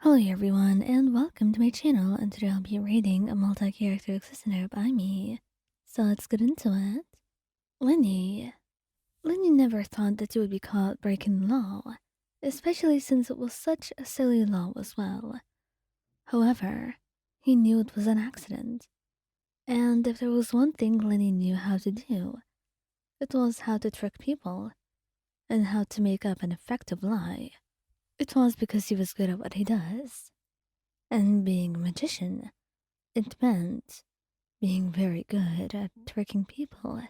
Hello everyone, and welcome to my channel, and today I'll be reading a multi-character listener by me. So let's get into it. Lyney. Lyney never thought that she would be caught breaking the law, especially since it was such a silly law as well. However, he knew it was an accident, and if there was one thing Lyney knew how to do, it was how to trick people, and how to make up an effective lie. It was because he was good at what he does. And being a magician, it meant being very good at tricking people.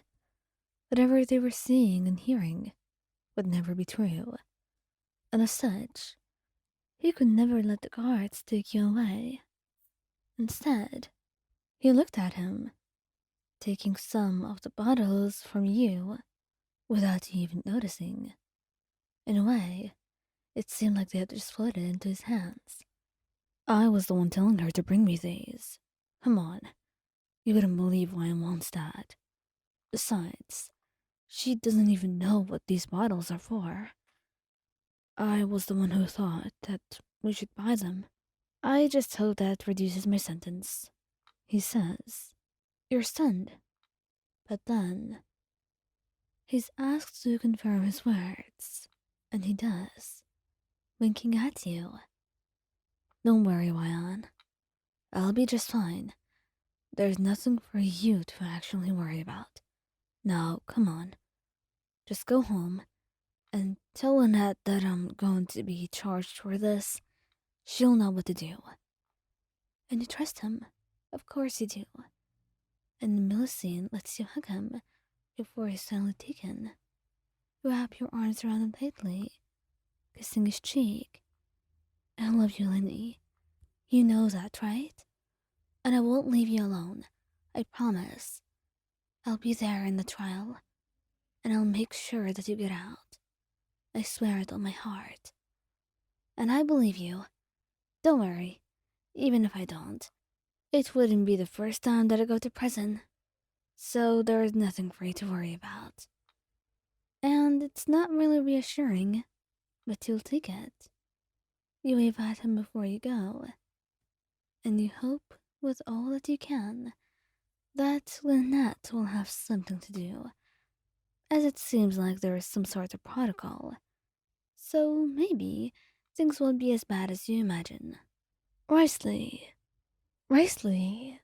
Whatever they were seeing and hearing would never be true. And as such, he could never let the guards take you away. Instead, he looked at him, taking some of the bottles from you without you even noticing. In a way, it seemed like they had just floated into his hands. I was the one telling her to bring me these. Come on, you wouldn't believe why I wants that. Besides, she doesn't even know what these bottles are for. I was the one who thought that we should buy them. I just hope that reduces my sentence. He says, "You're stunned." But then, he's asked to confirm his words, and he does, winking at you. Don't worry, Wyan. I'll be just fine. There's nothing for you to actually worry about. Now, come on. Just go home and tell Lynette that I'm going to be charged for this. She'll know what to do. And you trust him. Of course you do. And Millicent lets you hug him before he's finally taken. You wrap your arms around him tightly, kissing his cheek. I love you, Lyney. You know that, right? And I won't leave you alone. I promise. I'll be there in the trial, and I'll make sure that you get out. I swear it on my heart. And I believe you. Don't worry. Even if I don't, it wouldn't be the first time that I go to prison. So there is nothing for you to worry about. And it's not really reassuring, but you'll take it. You wave at him before you go. And you hope, with all that you can, that Lynette will have something to do, as it seems like there is some sort of protocol. So maybe things won't be as bad as you imagine. Wriothesley. Wriothesley.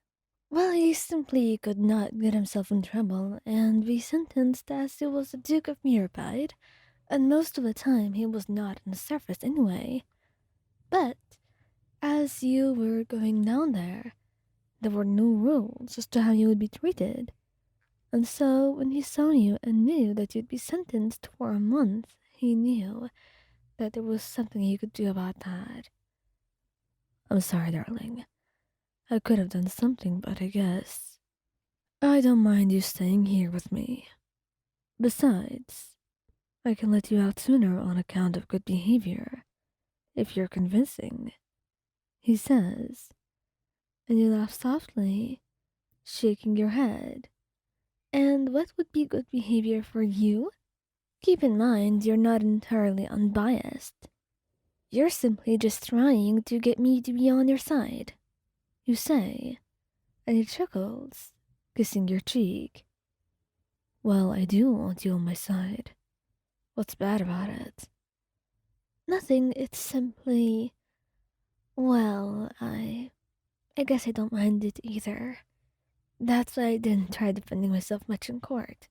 Well, he simply could not get himself in trouble and be sentenced as he was the Duke of Mirabide, and most of the time he was not on the surface anyway. But as you were going down there were no rules as to how you would be treated. And so when he saw you and knew that you'd be sentenced for a month, he knew that there was something he could do about that. I'm sorry, darling. I could have done something, but I guess I don't mind you staying here with me. Besides, I can let you out sooner on account of good behavior, if you're convincing, he says, and you laugh softly, shaking your head. And what would be good behavior for you? Keep in mind you're not entirely unbiased. You're simply just trying to get me to be on your side, you say, and he chuckles, kissing your cheek. Well, I do want you on my side. What's bad about it? Nothing, it's simply... Well, I guess I don't mind it either. That's why I didn't try defending myself much in court.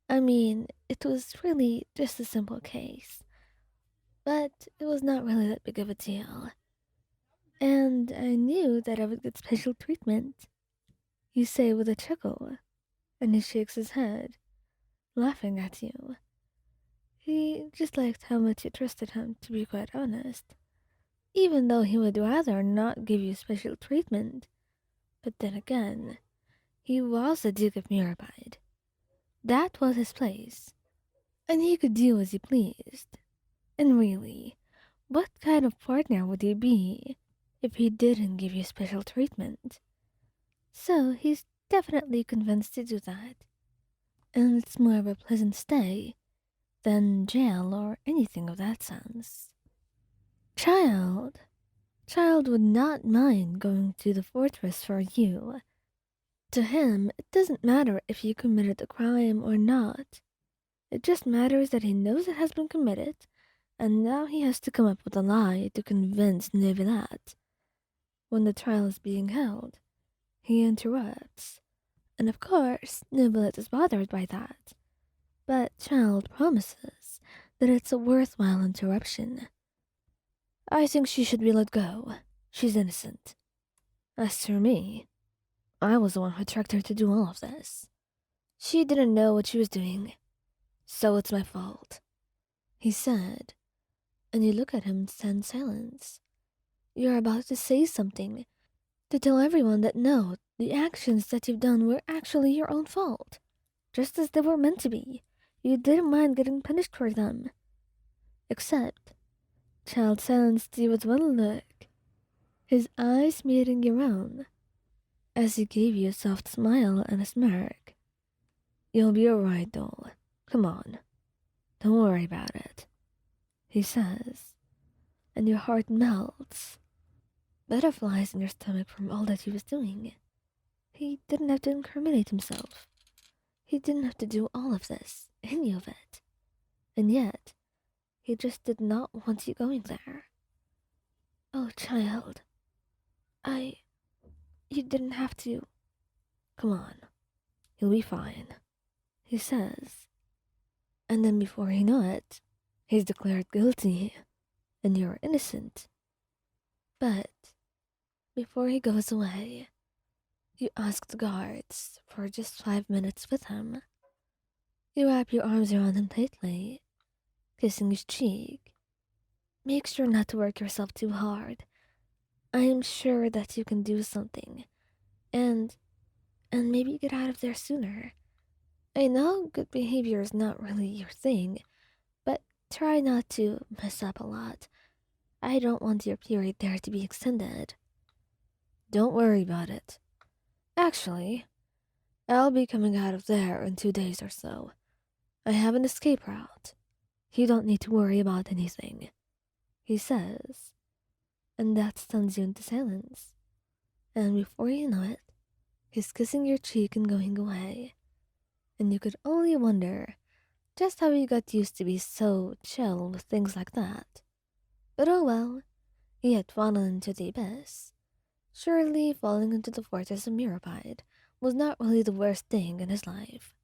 I mean, it was really just a simple case. But it was not really that big of a deal. And I knew that I would get special treatment. You say with a chuckle, and he shakes his head, laughing at you. He just liked how much you trusted him, to be quite honest. Even though he would rather not give you special treatment. But then again, he was the Duke of Mirabide. That was his place, and he could do as he pleased. And really, what kind of partner would he be if he didn't give you special treatment? So he's definitely convinced to do that. And it's more of a pleasant stay than jail or anything of that sense. Child, Childe would not mind going to the fortress for you. To him, it doesn't matter if you committed the crime or not. It just matters that he knows it has been committed, and now he has to come up with a lie to convince Neuvillette. When the trial is being held, he interrupts. And of course, Neuvillette is bothered by that. But Childe promises that it's a worthwhile interruption. I think she should be let go. She's innocent. As for me, I was the one who tracked her to do all of this. She didn't know what she was doing, so it's my fault, he said, and you look at him and stand silence. You're about to say something, to tell everyone that no, the actions that you've done were actually your own fault, just as they were meant to be. You didn't mind getting punished for them. Except, Childe silenced you with one look, his eyes meeting your own, as he gave you a soft smile and a smirk. You'll be alright, doll. Come on. Don't worry about it, he says, and your heart melts. Butterflies in your stomach from all that he was doing. He didn't have to incriminate himself. He didn't have to do all of this, any of it. And yet, he just did not want you going there. Oh, Childe. You didn't have to. Come on. You'll be fine, he says. And then before you know it, he's declared guilty, and you're innocent. But before he goes away, you ask the guards for just 5 minutes with him. You wrap your arms around him tightly, kissing his cheek. Make sure not to work yourself too hard. I am sure that you can do something, and maybe get out of there sooner. I know good behavior is not really your thing, but try not to mess up a lot. I don't want your period there to be extended. Don't worry about it. Actually, I'll be coming out of there in 2 days or so. I have an escape route. You don't need to worry about anything, he says, and that stuns you into silence. And before you know it, he's kissing your cheek and going away. And you could only wonder just how he got used to be so chill with things like that. But oh well, he had fallen into the abyss. Surely falling into the fortress of Mirapide was not really the worst thing in his life.